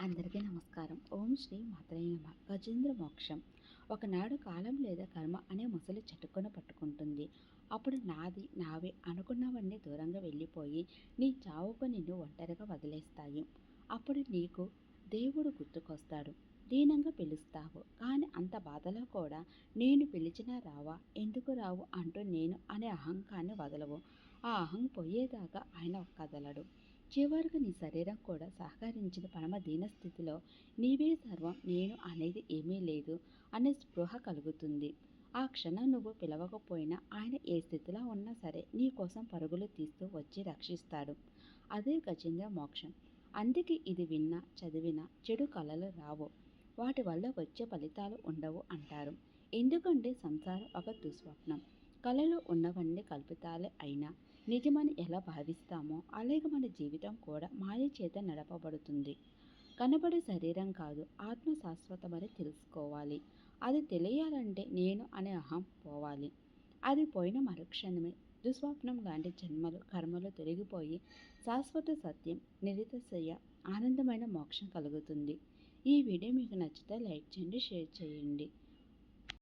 అందరికీ నమస్కారం. ఓం శ్రీ మాత్రే నమః. గజేంద్ర మోక్షం. ఒకనాడు కాలం లేదా కర్మ అనే ముసలి చటుక్కున పట్టుకుంటుంది. అప్పుడు నాది నావే అనుకున్నవన్నీ దూరంగా వెళ్ళిపోయి నీ చావుకు నిన్ను ఒంటరిగా వదిలేస్తాయి. అప్పుడు నీకు దేవుడు గుర్తుకొస్తాడు. దీనంగా పిలుస్తావు. కానీ అంత బాధలో కూడా నేను పిలిచినా రావా, ఎందుకు రావు అంటూ నేను అనే అహంకాన్ని వదలవు. ఆ అహం పోయేదాకా ఆయన కదలడు. చివరకు నీ శరీరం కూడా సహకరించిన పరమ దీనస్థితిలో నీవే సర్వం, నేను అనేది ఏమీ లేదు అనే స్పృహ కలుగుతుంది. ఆ క్షణం నువ్వు పిలవకపోయినా ఆయన ఏ స్థితిలో ఉన్నా సరే నీ కోసం పరుగులు తీస్తూ వచ్చి రక్షిస్తాడు. అదే గజేంద్ర మోక్షం. అందుకే ఇది విన్నా చదివినా చెడు కలలు రావు, వాటి వల్ల వచ్చే ఫలితాలు ఉండవు అంటారు. ఎందుకంటే సంసారం ఒక దుస్వప్నం. కళలో ఉన్నవన్నీ కల్పితాలే అయినా నిజమని ఎలా భావిస్తామో అలాగే మన జీవితం కూడా మాయ చేత నడపబడుతుంది. కనబడే శరీరం కాదు, ఆత్మ శాశ్వతమని తెలుసుకోవాలి. అది తెలియాలంటే నేను అనే అహం పోవాలి. అది పోయిన మరుక్షణమే దుస్వప్నం లాంటి జన్మలు కర్మలు తొలగిపోయి శాశ్వత సత్యం నిరితశయ ఆనందమైన మోక్షం కలుగుతుంది. ఈ వీడియో మీకు నచ్చితే లైక్ చేయండి, షేర్ చేయండి.